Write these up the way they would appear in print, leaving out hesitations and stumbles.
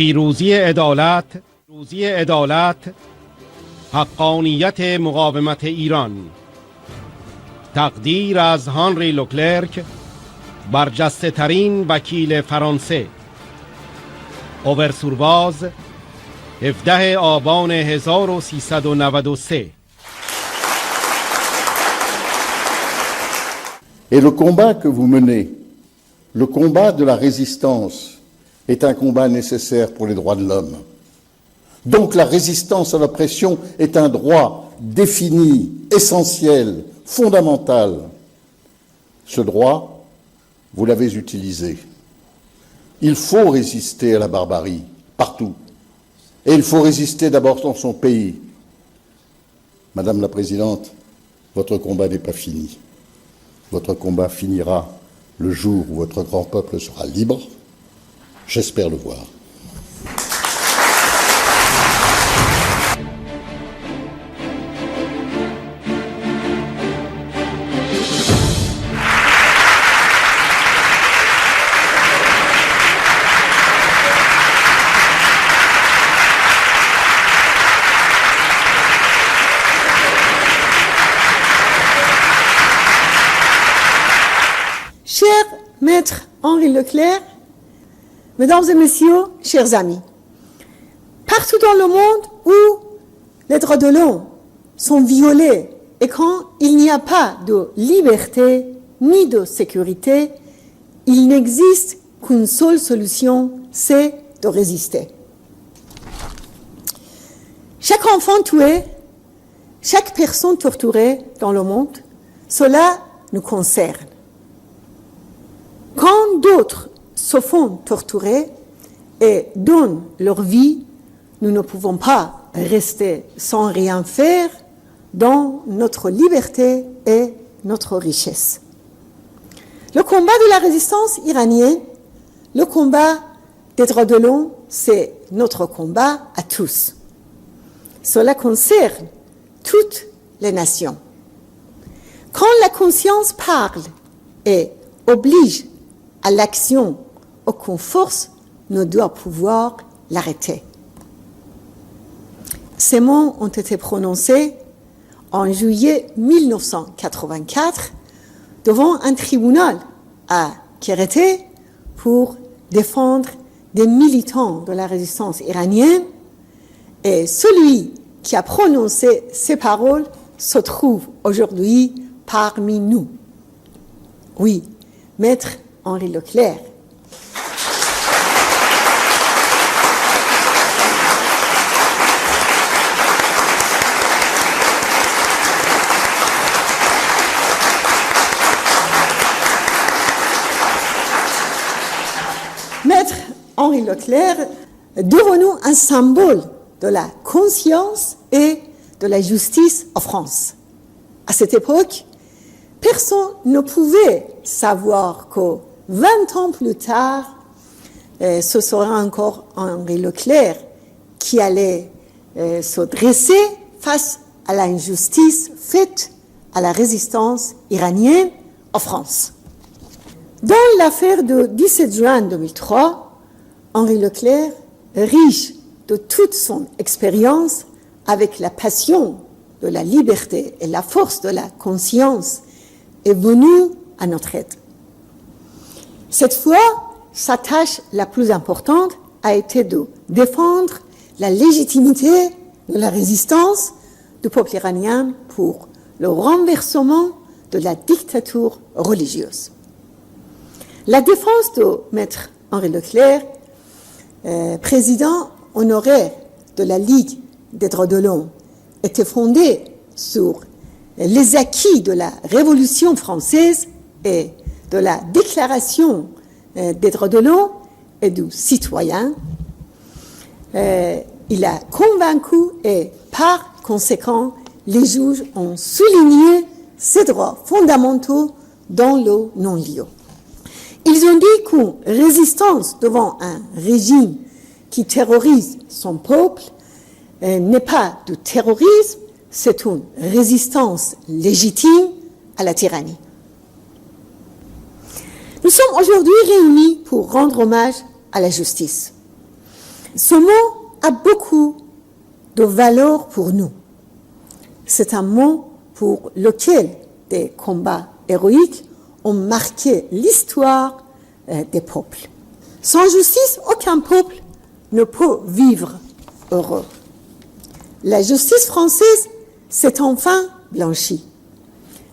پیروزی عدالت حقانیت مقاومت ایران. تقدیر از هانری لوکلرک، برجسته ترین وکیل فرانسه. اوورسورواز 17 آبان 1393. Et le combat que vous menez, le combat de la résistance, est un combat nécessaire pour les droits de l'homme. Donc la résistance à l'oppression est un droit défini, essentiel, fondamental. Ce droit, vous l'avez utilisé. Il faut résister à la barbarie, partout. Et il faut résister d'abord dans son pays. Madame la Présidente, votre combat n'est pas fini. Votre combat finira le jour où votre grand peuple sera libre. J'espère le voir. Cher Maître Henri Leclerc, Mesdames et Messieurs, chers amis, partout dans le monde où les droits de l'homme sont violés et quand il n'y a pas de liberté ni de sécurité, il n'existe qu'une seule solution, c'est de résister. Chaque enfant tué, chaque personne torturée dans le monde, cela nous concerne. Quand d'autres se font torturer et donnent leur vie, nous ne pouvons pas rester sans rien faire dans notre liberté et notre richesse. Le combat de la résistance iranienne, le combat des droits de l'homme, c'est notre combat à tous. Cela concerne toutes les nations. Quand la conscience parle et oblige à l'action, aucune force ne doit pouvoir l'arrêter. Ces mots ont été prononcés en juillet 1984 devant un tribunal à Quérité pour défendre des militants de la résistance iranienne, et celui qui a prononcé ces paroles se trouve aujourd'hui parmi nous. Oui, Maître Henri Leclerc. Maître Henri Leclerc est devenu un symbole de la conscience et de la justice en France. À cette époque, personne ne pouvait savoir que 20 ans plus tard, ce sera encore Henri Leclerc qui allait se dresser face à l'injustice faite à la résistance iranienne en France. Dans l'affaire du 17 juin 2003, Henri Leclerc, riche de toute son expérience, avec la passion de la liberté et la force de la conscience, est venu à notre aide. Cette fois, sa tâche la plus importante a été de défendre la légitimité de la résistance du peuple iranien pour le renversement de la dictature religieuse. La défense de Maître Henri Leclerc, président honoraire de la Ligue des droits de l'homme, était fondée sur les acquis de la Révolution française et de la Déclaration des droits de l'homme et du citoyen. Il a convaincu et par conséquent, les juges ont souligné ces droits fondamentaux dans le non-lieu. Ils ont dit qu'une résistance devant un régime qui terrorise son peuple n'est pas du terrorisme, c'est une résistance légitime à la tyrannie. Nous sommes aujourd'hui réunis pour rendre hommage à la justice. Ce mot a beaucoup de valeur pour nous. C'est un mot pour lequel des combats héroïques ont marqué l'histoire des peuples. Sans justice, aucun peuple ne peut vivre heureux. La justice française s'est enfin blanchie.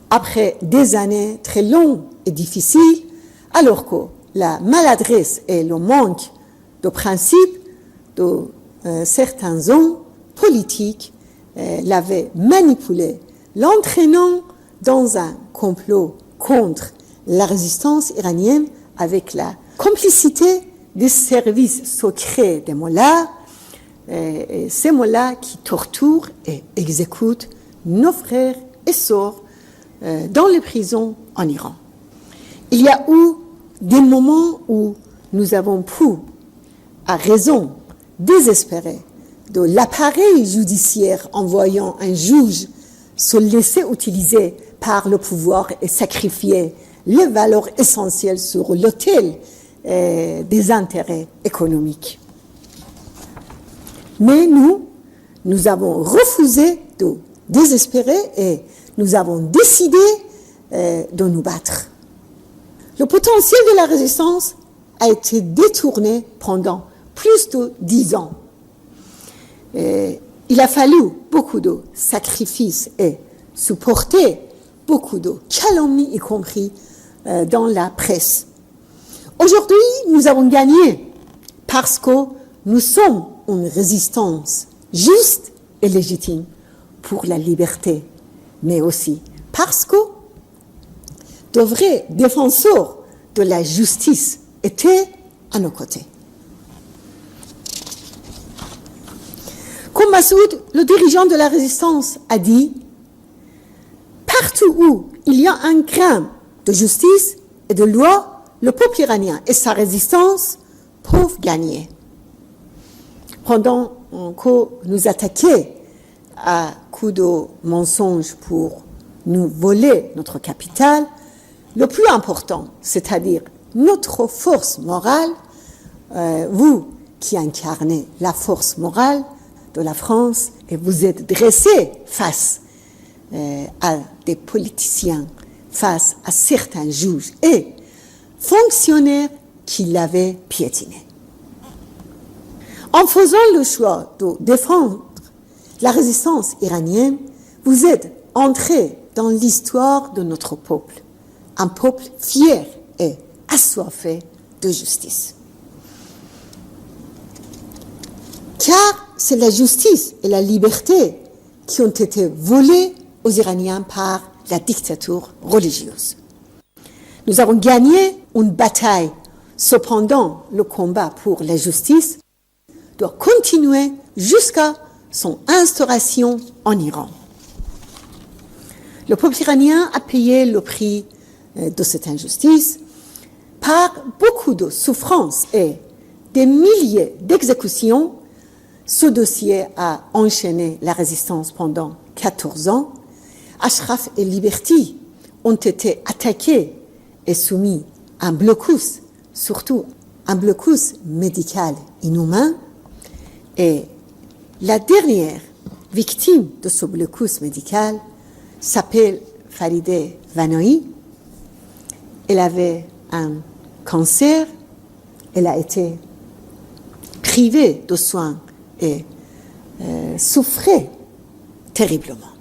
Après des années très longues et difficiles, alors que la maladresse et le manque de principes de certains hommes politiques l'avaient manipulé, l'entraînant dans un complot contre la résistance iranienne avec la complicité des services secrets des mollahs, ces mollahs qui torturent et exécutent nos frères et sœurs dans les prisons en Iran. Il y a eu des moments où nous avons pu, à raison, désespérer de l'appareil judiciaire en voyant un juge se laisser utiliser par le pouvoir et sacrifier les valeurs essentielles sur l'autel des intérêts économiques. Mais nous avons refusé de désespérer et nous avons décidé de nous battre. Le potentiel de la résistance a été détourné pendant plus de 10 ans. Il a fallu beaucoup de sacrifices et supporter beaucoup de calomnies, y compris dans la presse. Aujourd'hui, nous avons gagné parce que nous sommes une résistance juste et légitime pour la liberté, mais aussi parce que de vrais défenseurs de la justice étaient à nos côtés. Comme Massoud, le dirigeant de la résistance, a dit « Partout où il y a un grain de justice et de loi, le peuple iranien et sa résistance peuvent gagner. » Pendant que nous attaquions à coups de mensonges pour nous voler notre capitale, le plus important, c'est-à-dire notre force morale, vous qui incarnez la force morale de la France et vous êtes dressés face à des politiciens, face à certains juges et fonctionnaires qui l'avaient piétiné. En faisant le choix de défendre la résistance iranienne, vous êtes entrés dans l'histoire de notre peuple, un peuple fier et assoiffé de justice. Car c'est la justice et la liberté qui ont été volées aux Iraniens par la dictature religieuse. Nous avons gagné une bataille. Cependant, le combat pour la justice doit continuer jusqu'à son instauration en Iran. Le peuple iranien a payé le prix de cette injustice par beaucoup de souffrances et des milliers d'exécutions. Ce dossier a enchaîné la résistance pendant 14 ans. Ashraf et Liberty ont été attaqués et soumis à un blocus, surtout un blocus médical inhumain. Et la dernière victime de ce blocus médical s'appelle Farideh Vanahi. Elle avait un cancer, elle a été privée de soins et souffrait terriblement.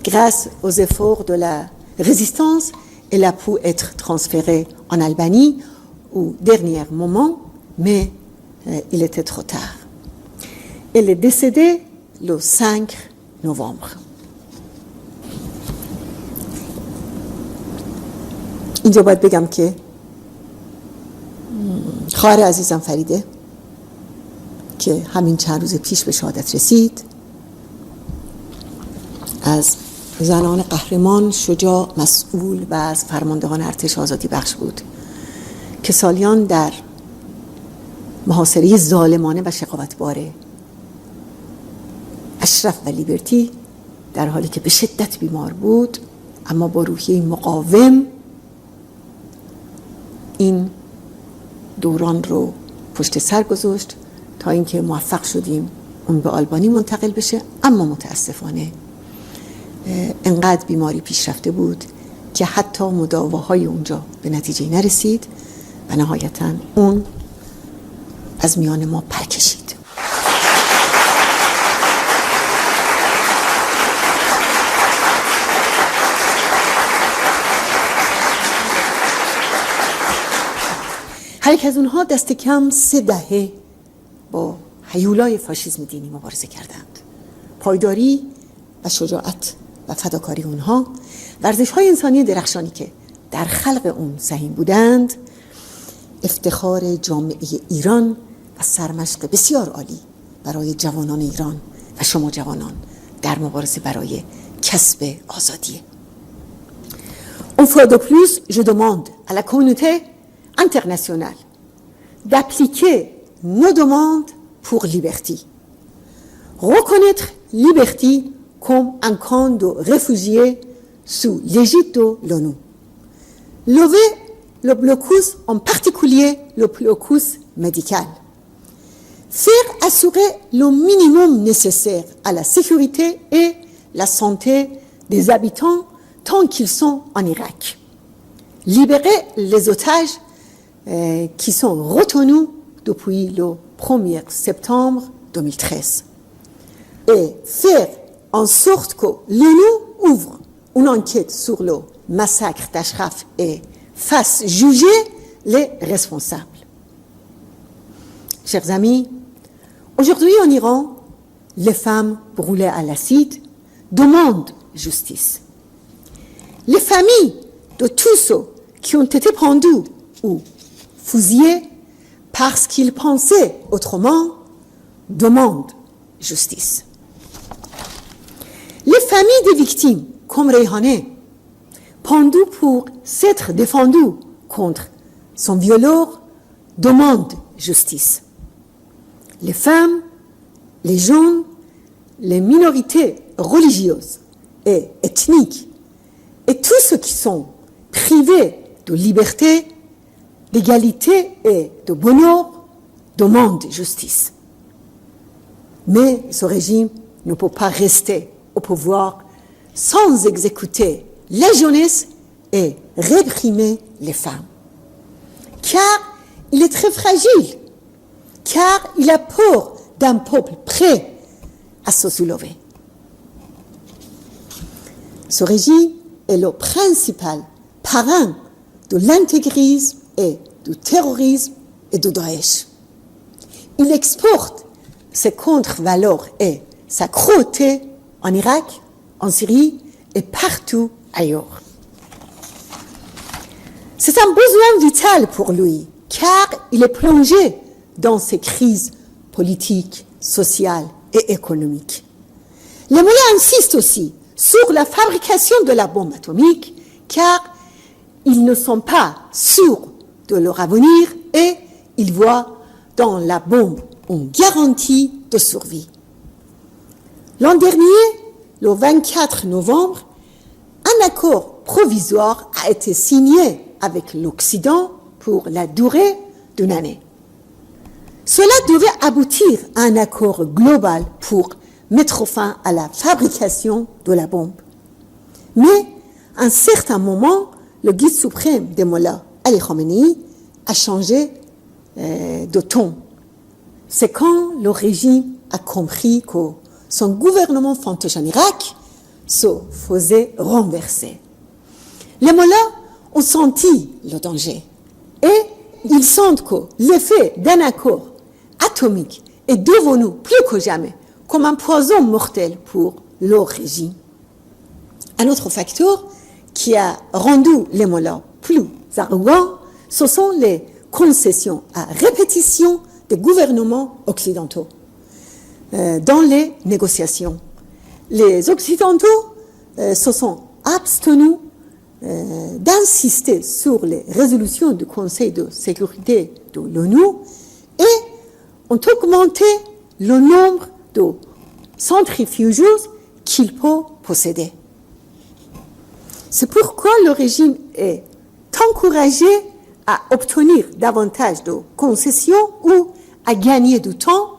Grâce aux efforts de la résistance, elle a pu être transférée en Albanie au dernier moment, mais il était trop tard. Elle est décédée le 5 novembre. اینجا باید بگم که خواهر عزیزم فریده که همین چند روز پیش به شهادت رسید از زنان قهرمان، شجاع، مسئول و از فرماندهان ارتش آزادی بخش بود که سالیان در محاصره ظالمانه و شقاوتباره اشرف و لیبرتی در حالی که به شدت بیمار بود اما با روحیه مقاوم این دوران رو پشت سر گذاشت تا اینکه موفق شدیم اون به آلبانی منتقل بشه. اما متاسفانه انقدر بیماری پیشرفته بود که حتی مداواهای اونجا به نتیجه نرسید و نهایتاً اون از میان ما پر کشید. هر یک از اونها دست کم 3 دهه با هیولای فاشیسم دینی مبارزه کردند. پایداری و شجاعت و فداکاری اونها، ورزش‌های انسانی درخشانی که در خلق اون سهیم بودند، افتخار جامعه ایران و سرمشق بسیار عالی برای جوانان ایران و شما جوانان در مبارزه برای کسب آزادی. Une fois de plus, je demande à la communauté internationale d'appliquer nos demandes pour Liberty. Reconnaître Liberty comme un camp de réfugiés sous l'égide de l'ONU. Lever le blocus, en particulier le blocus médical. Faire assurer le minimum nécessaire à la sécurité et la santé des habitants tant qu'ils sont en Irak. Libérer les otages qui sont retenus depuis le 1er septembre 2013. Et faire en sorte que l'ONU ouvre une enquête sur le massacre d'Ashraf et fasse juger les responsables. Chers amis, aujourd'hui en Iran, les femmes brûlées à l'acide demandent justice. Les familles de tous ceux qui ont été pendus ou fusillés parce qu'ils pensaient autrement demandent justice. Les familles des victimes, comme Reyhaneh, pendues pour s'être défendues contre son violeur, demandent justice. Les femmes, les jeunes, les minorités religieuses et ethniques et tous ceux qui sont privés de liberté, d'égalité et de bonheur demandent justice. Mais ce régime ne peut pas rester au pouvoir sans exécuter la jeunesse et réprimer les femmes. Car il est très fragile, car il a peur d'un peuple prêt à se soulever. Ce régime est le principal parrain de l'intégrisme et du terrorisme et du Daesh. Il exporte ses contre-valeurs et sa cruauté en Irak, en Syrie et partout ailleurs. C'est un besoin vital pour lui, car il est plongé dans ces crises politiques, sociales et économiques. Les mollahs insistent aussi sur la fabrication de la bombe atomique, car ils ne sont pas sûrs de leur avenir et ils voient dans la bombe une garantie de survie. L'an dernier, le 24 novembre, un accord provisoire a été signé avec l'Occident pour la durée d'une année. Cela devait aboutir à un accord global pour mettre fin à la fabrication de la bombe. Mais, à un certain moment, le guide suprême des mollahs, Ali Khamenei, a changé de ton. C'est quand le régime a compris que son gouvernement fantoche en Irak se faisait renverser. Les mollahs ont senti le danger et ils sentent que l'effet d'un accord atomique est devenu plus que jamais comme un poison mortel pour leur régime. Un autre facteur qui a rendu les mollahs plus arrogants, ce sont les concessions à répétition des gouvernements occidentaux dans les négociations. Les Occidentaux se sont abstenus d'insister sur les résolutions du Conseil de sécurité de l'ONU et ont augmenté le nombre de centrifuges qu'il peut posséder. C'est pourquoi le régime est encouragé à obtenir davantage de concessions ou à gagner du temps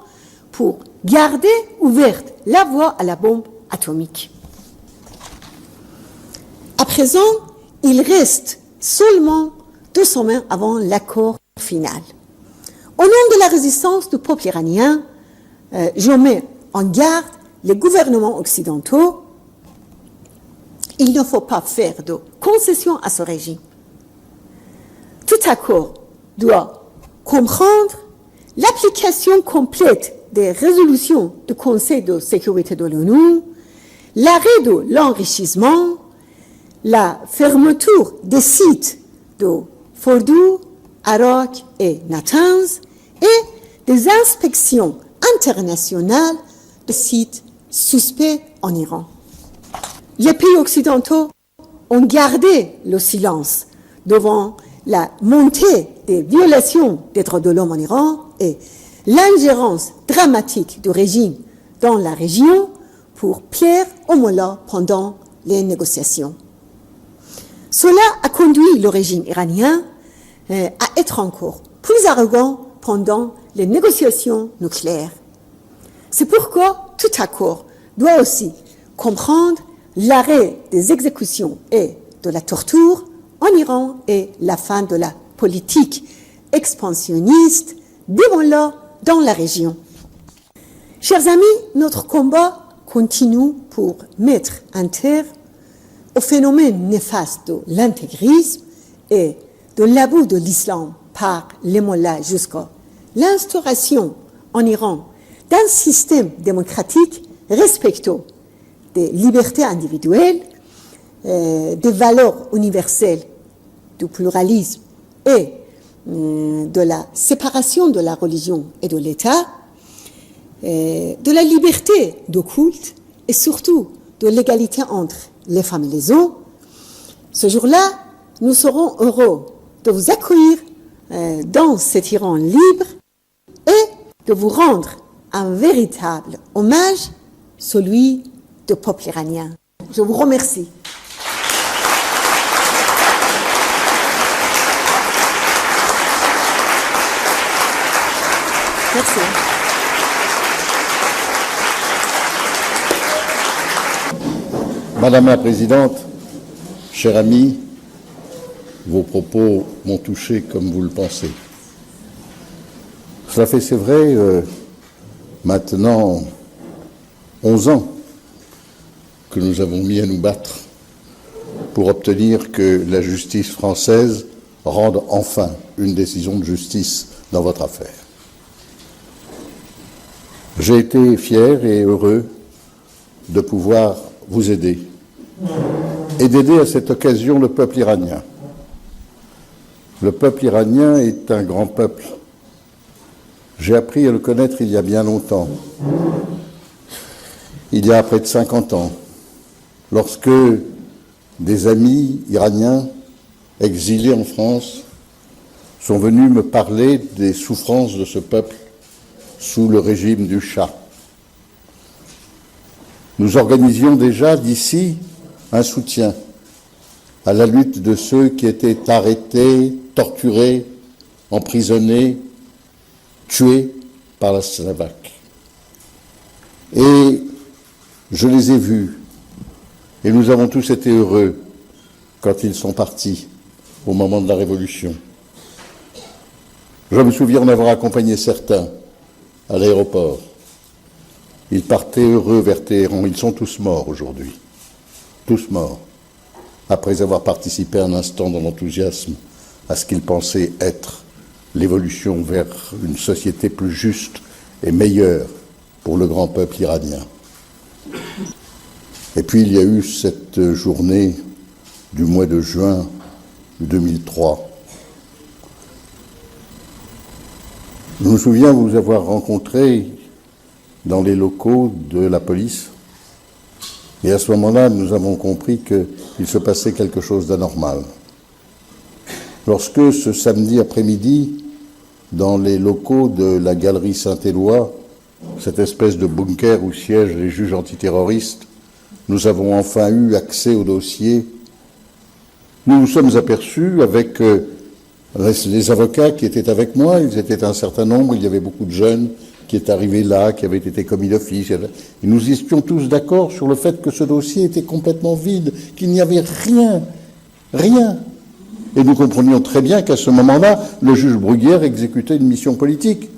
pour garder ouverte la voie à la bombe atomique. À présent, il reste seulement 2 semaines avant l'accord final. Au nom de la résistance du peuple iranien, je mets en garde les gouvernements occidentaux. Il ne faut pas faire de concessions à ce régime. Tout accord doit comprendre l'application complète des résolutions du Conseil de sécurité de l'ONU, l'arrêt de l'enrichissement, la fermeture des sites de Fordow, Arak et Natanz et des inspections internationales de sites suspects en Iran. Les pays occidentaux ont gardé le silence devant la montée des violations des droits de l'homme en Iran et l'ingérence dramatique du régime dans la région pour plaire aux mollahs pendant les négociations. Cela a conduit le régime iranien à être encore plus arrogant pendant les négociations nucléaires. C'est pourquoi tout accord doit aussi comprendre l'arrêt des exécutions et de la torture en Iran et la fin de la politique expansionniste des mollahs dans la région. Chers amis, notre combat continue pour mettre un terme au phénomène néfaste de l'intégrisme et de l'abus de l'islam par les mollahs jusqu'à l'instauration en Iran d'un système démocratique respectant des libertés individuelles, des valeurs universelles, du pluralisme et de la séparation de la religion et de l'État, de la liberté de culte et surtout de l'égalité entre les femmes et les hommes. Ce jour-là, nous serons heureux de vous accueillir dans cet Iran libre et de vous rendre un véritable hommage, celui du peuple iranien. Je vous remercie. Merci. Madame la Présidente, chers amis, vos propos m'ont touché comme vous le pensez. Cela fait, c'est vrai, maintenant 11 ans que nous avons mis à nous battre pour obtenir que la justice française rende enfin une décision de justice dans votre affaire. J'ai été fier et heureux de pouvoir vous aider et d'aider à cette occasion le peuple iranien. Le peuple iranien est un grand peuple. J'ai appris à le connaître il y a bien longtemps, il y a près de 50 ans, lorsque des amis iraniens exilés en France sont venus me parler des souffrances de ce peuple sous le régime du Shah. Nous organisions déjà d'ici un soutien à la lutte de ceux qui étaient arrêtés, torturés, emprisonnés, tués par la Slovaque. Et je les ai vus, et nous avons tous été heureux quand ils sont partis au moment de la Révolution. Je me souviens en avoir accompagné certains à l'aéroport. Ils partaient heureux vers Téhéran. Ils sont tous morts aujourd'hui. Tous morts. Après avoir participé un instant dans l'enthousiasme à ce qu'ils pensaient être l'évolution vers une société plus juste et meilleure pour le grand peuple iranien. Et puis il y a eu cette journée du mois de juin 2003. Je me souviens vous avoir rencontré dans les locaux de la police. Et à ce moment-là, nous avons compris qu'il se passait quelque chose d'anormal. Lorsque, ce samedi après-midi, dans les locaux de la galerie Saint-Éloi, cette espèce de bunker où siègent les juges antiterroristes, nous avons enfin eu accès au dossier, nous nous sommes aperçus avec Les avocats qui étaient avec moi, ils étaient un certain nombre, il y avait beaucoup de jeunes qui étaient arrivés là, qui avaient été commis d'office. Et nous étions tous d'accord sur le fait que ce dossier était complètement vide, qu'il n'y avait rien. Et nous comprenions très bien qu'à ce moment-là, le juge Bruguière exécutait une mission politique.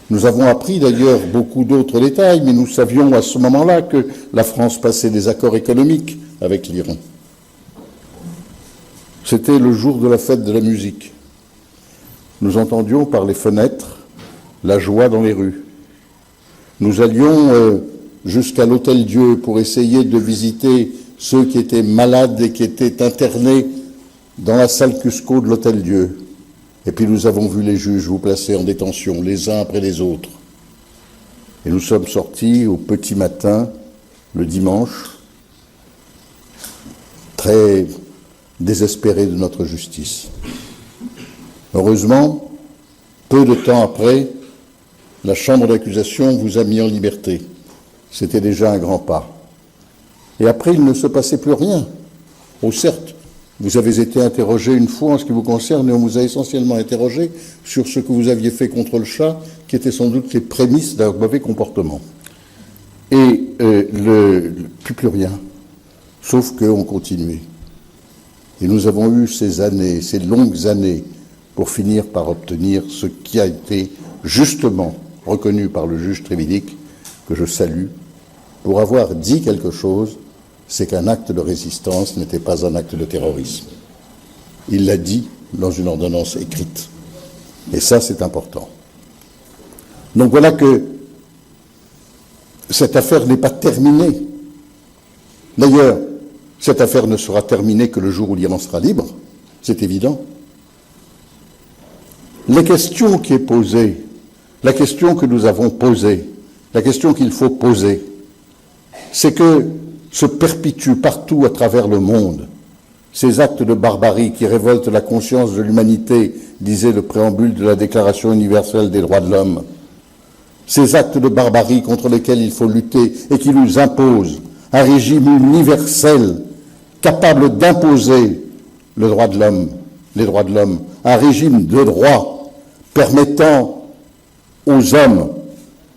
Nous avons appris d'ailleurs beaucoup d'autres détails, mais nous savions à ce moment-là que la France passait des accords économiques avec l'Iran. C'était le jour de la fête de la musique. Nous entendions par les fenêtres la joie dans les rues. Nous allions jusqu'à l'Hôtel-Dieu pour essayer de visiter ceux qui étaient malades et qui étaient internés dans la salle Cusco de l'Hôtel-Dieu. Et puis nous avons vu les juges vous placer en détention, les uns après les autres. Et nous sommes sortis au petit matin, le dimanche, très désespérés de notre justice. Heureusement, peu de temps après, la chambre d'accusation vous a mis en liberté. C'était déjà un grand pas. Et après, il ne se passait plus rien. Oh, certes, vous avez été interrogé une fois en ce qui vous concerne, et on vous a essentiellement interrogé sur ce que vous aviez fait contre le chat, qui était sans doute les prémices d'un mauvais comportement. Et plus rien, sauf qu'on continuait. Et nous avons eu ces années, ces longues années, pour finir par obtenir ce qui a été justement reconnu par le juge Trévidic, que je salue, pour avoir dit quelque chose, c'est qu'un acte de résistance n'était pas un acte de terrorisme. Il l'a dit dans une ordonnance écrite. Et ça, c'est important. Donc voilà que cette affaire n'est pas terminée. D'ailleurs, cette affaire ne sera terminée que le jour où l'Iran sera libre, c'est évident. La question qui est posée, la question que nous avons posée, la question qu'il faut poser, c'est que se perpétuent partout à travers le monde ces actes de barbarie qui révoltent la conscience de l'humanité, disait le préambule de la Déclaration universelle des droits de l'homme. Ces actes de barbarie contre lesquels il faut lutter et qui nous imposent un régime universel capable d'imposer le droit de l'homme, les droits de l'homme, un régime de droit permettant aux hommes,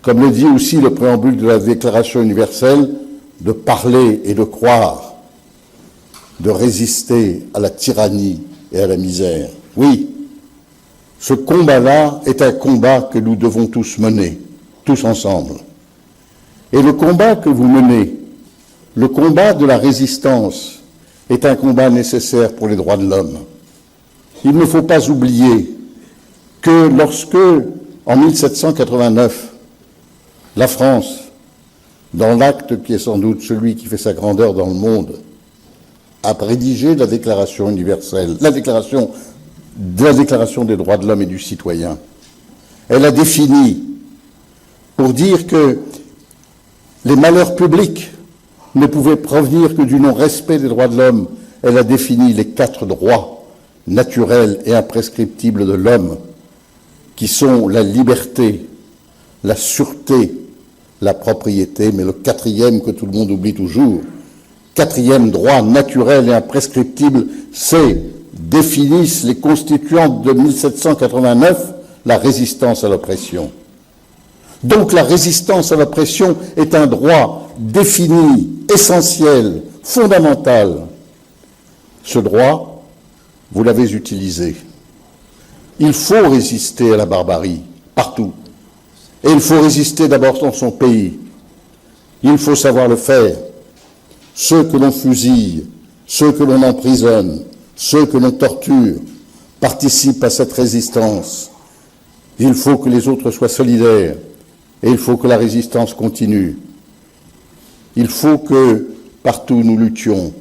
comme le dit aussi le préambule de la Déclaration universelle, de parler et de croire, de résister à la tyrannie et à la misère. Oui, ce combat-là est un combat que nous devons tous mener, tous ensemble. Et le combat que vous menez, le combat de la résistance, est un combat nécessaire pour les droits de l'homme. Il ne faut pas oublier que lorsque, en 1789, la France, dans l'acte qui est sans doute celui qui fait sa grandeur dans le monde, a rédigé la Déclaration universelle, la déclaration des droits de l'homme et du citoyen. Elle a défini, pour dire que les malheurs publics ne pouvaient provenir que du non-respect des droits de l'homme, elle a défini les 4 droits naturels et imprescriptibles de l'homme, qui sont la liberté, la sûreté, la propriété, mais le 4e que tout le monde oublie toujours, 4e droit naturel et imprescriptible, c'est, définissent les constituants de 1789, la résistance à l'oppression. Donc la résistance à l'oppression est un droit défini, essentiel, fondamental. Ce droit, vous l'avez utilisé. Il faut résister à la barbarie, partout. Et il faut résister d'abord dans son pays. Il faut savoir le faire. Ceux que l'on fusille, ceux que l'on emprisonne, ceux que l'on torture, participent à cette résistance. Il faut que les autres soient solidaires. Et il faut que la résistance continue. Il faut que partout nous luttions.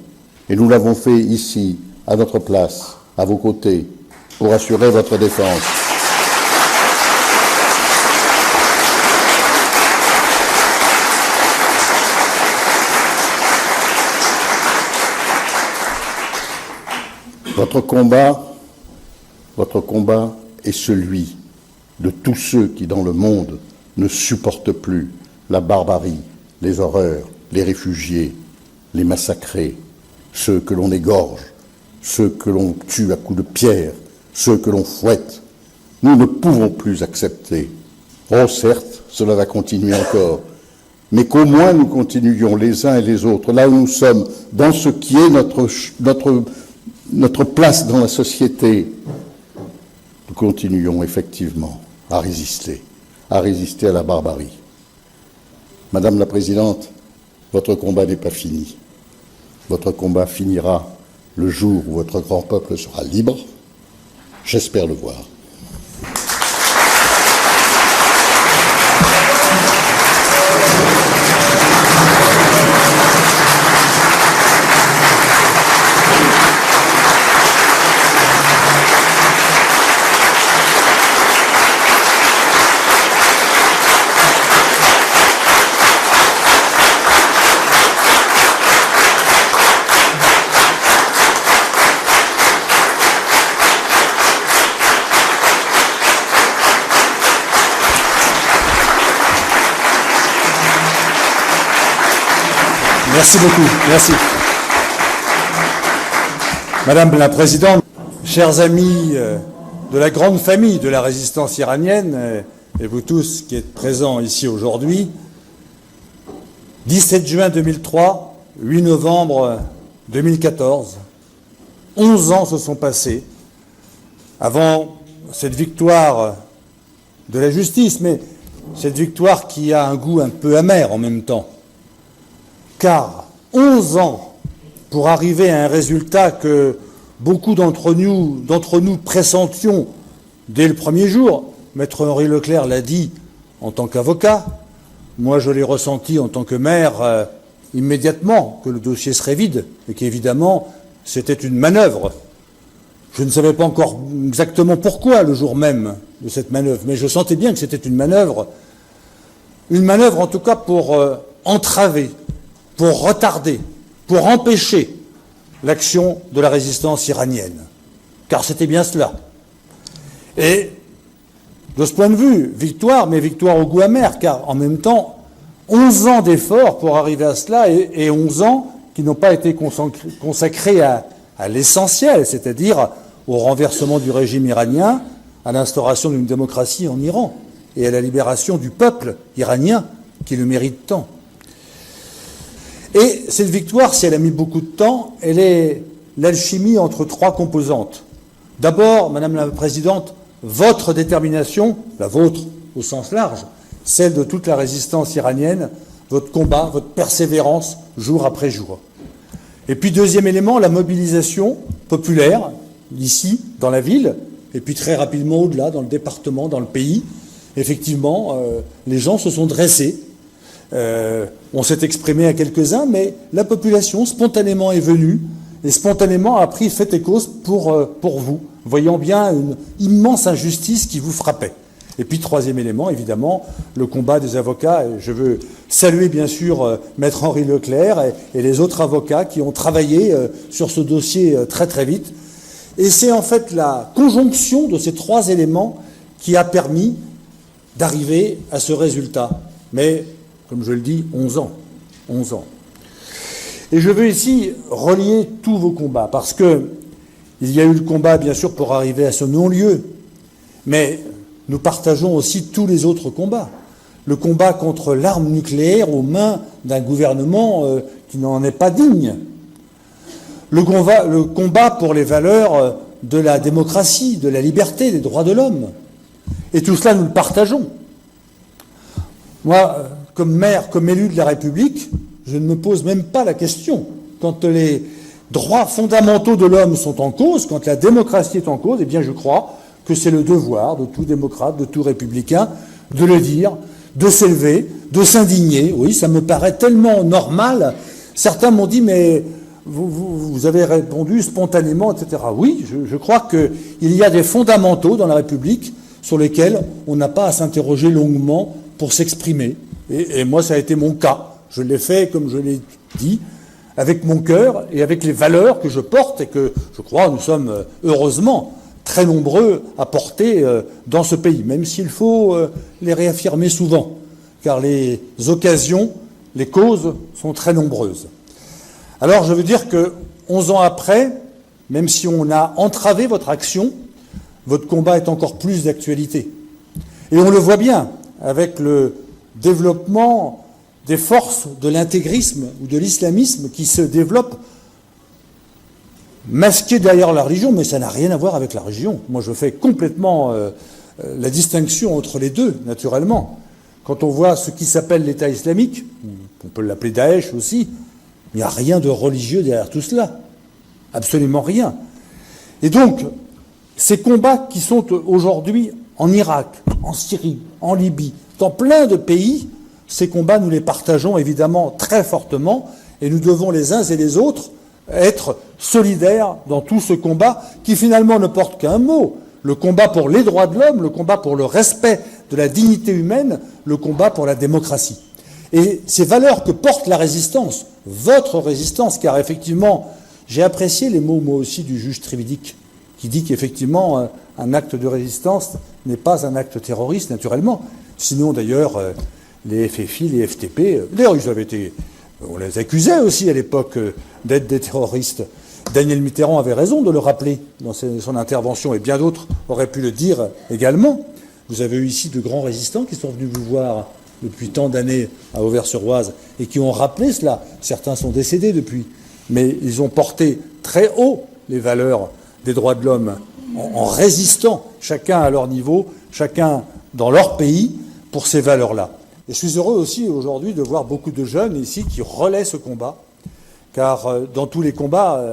Et nous l'avons fait ici, à notre place, à vos côtés, pour assurer votre défense. Votre combat est celui de tous ceux qui, dans le monde, ne supportent plus la barbarie, les horreurs, les réfugiés, les massacrés, ceux que l'on égorge, ceux que l'on tue à coups de pierre, ceux que l'on fouette. Nous ne pouvons plus accepter. Oh, certes, cela va continuer encore, mais qu'au moins nous continuions les uns et les autres, là où nous sommes, dans ce qui est notre place dans la société, nous continuions effectivement à résister à la barbarie. Madame la Présidente, votre combat n'est pas fini. Votre combat finira le jour où votre grand peuple sera libre. J'espère le voir. Merci beaucoup, merci. Madame la Présidente, chers amis de la grande famille de la résistance iranienne, et vous tous qui êtes présents ici aujourd'hui, 17 juin 2003, 8 novembre 2014, 11 ans se sont passés avant cette victoire de la justice, mais cette victoire qui a un goût un peu amer en même temps. Car 11 ans pour arriver à un résultat que beaucoup d'entre nous pressentions dès le premier jour. Maître Henri Leclerc l'a dit en tant qu'avocat. Moi, je l'ai ressenti en tant que maire immédiatement que le dossier serait vide et qu'évidemment, c'était une manœuvre. Je ne savais pas encore exactement pourquoi le jour même de cette manœuvre, mais je sentais bien que c'était une manœuvre en tout cas pour entraver, pour retarder, pour empêcher l'action de la résistance iranienne. Car c'était bien cela. Et de ce point de vue, victoire, mais victoire au goût amer, car en même temps, 11 ans d'efforts pour arriver à cela et 11 ans qui n'ont pas été consacrés à l'essentiel, c'est-à-dire au renversement du régime iranien, à l'instauration d'une démocratie en Iran et à la libération du peuple iranien qui le mérite tant. Et cette victoire, si elle a mis beaucoup de temps, elle est l'alchimie entre trois composantes. D'abord, Madame la Présidente, votre détermination, la vôtre au sens large, celle de toute la résistance iranienne, votre combat, votre persévérance, jour après jour. Et puis deuxième élément, la mobilisation populaire, ici, dans la ville, et puis très rapidement au-delà, dans le département, dans le pays. Effectivement, les gens se sont dressés. On s'est exprimé à quelques-uns, mais la population spontanément est venue et spontanément a pris fait et cause pour vous, voyant bien une immense injustice qui vous frappait. Et puis troisième élément, évidemment, le combat des avocats. Et je veux saluer bien sûr Maître Henri Leclerc et les autres avocats qui ont travaillé sur ce dossier très très vite. Et c'est en fait la conjonction de ces trois éléments qui a permis d'arriver à ce résultat. Mais comme je le dis, 11 ans. 11 ans. Et je veux ici relier tous vos combats, parce que il y a eu le combat, bien sûr, pour arriver à ce non-lieu, mais nous partageons aussi tous les autres combats. Le combat contre l'arme nucléaire aux mains d'un gouvernement qui n'en est pas digne. Le combat pour les valeurs de la démocratie, de la liberté, des droits de l'homme. Et tout cela, nous le partageons. Moi, comme maire, comme élu de la République, je ne me pose même pas la question. Quand les droits fondamentaux de l'homme sont en cause, quand la démocratie est en cause, eh bien je crois que c'est le devoir de tout démocrate, de tout républicain, de le dire, de s'élever, de s'indigner. Oui, ça me paraît tellement normal. Certains m'ont dit, mais vous avez répondu spontanément, etc. Oui, je crois qu'il y a des fondamentaux dans la République sur lesquels on n'a pas à s'interroger longuement pour s'exprimer. Et moi, ça a été mon cas. Je l'ai fait, comme je l'ai dit, avec mon cœur et avec les valeurs que je porte et que, je crois, nous sommes heureusement très nombreux à porter dans ce pays, même s'il faut les réaffirmer souvent, car les occasions, les causes sont très nombreuses. Alors, je veux dire que 11 ans après, même si on a entravé votre action, votre combat est encore plus d'actualité. Et on le voit bien avec le développement des forces de l'intégrisme ou de l'islamisme qui se développent masquées derrière la religion, mais ça n'a rien à voir avec la religion. Moi, je fais complètement la distinction entre les deux, naturellement. Quand on voit ce qui s'appelle l'État islamique, on peut l'appeler Daesh aussi, il n'y a rien de religieux derrière tout cela. Absolument rien. Et donc, ces combats qui sont aujourd'hui en Irak, en Syrie, en Libye, dans plein de pays, ces combats, nous les partageons évidemment très fortement, et nous devons les uns et les autres être solidaires dans tout ce combat qui finalement ne porte qu'un mot, le combat pour les droits de l'homme, le combat pour le respect de la dignité humaine, le combat pour la démocratie. Et ces valeurs que porte la résistance, votre résistance, car effectivement, j'ai apprécié les mots, moi aussi, du juge Trévidic, qui dit qu'effectivement, un acte de résistance n'est pas un acte terroriste, naturellement. Sinon, d'ailleurs, les FFI, les FTP, d'ailleurs, on les accusait aussi à l'époque d'être des terroristes. Daniel Mitterrand avait raison de le rappeler dans son intervention, et bien d'autres auraient pu le dire également. Vous avez eu ici de grands résistants qui sont venus vous voir depuis tant d'années à Auvers-sur-Oise et qui ont rappelé cela. Certains sont décédés depuis, mais ils ont porté très haut les valeurs des droits de l'homme en résistant, chacun à leur niveau, chacun dans leur pays, pour ces valeurs-là. Et je suis heureux aussi aujourd'hui de voir beaucoup de jeunes ici qui relaient ce combat, car dans tous les combats,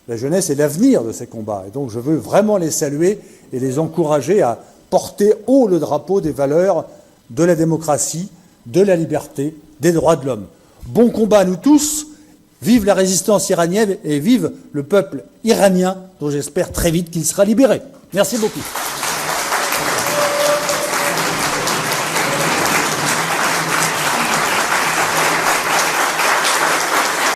la jeunesse est l'avenir de ces combats. Et donc je veux vraiment les saluer et les encourager à porter haut le drapeau des valeurs de la démocratie, de la liberté, des droits de l'homme. Bon combat à nous tous, vive la résistance iranienne et vive le peuple iranien, dont j'espère très vite qu'il sera libéré. Merci beaucoup.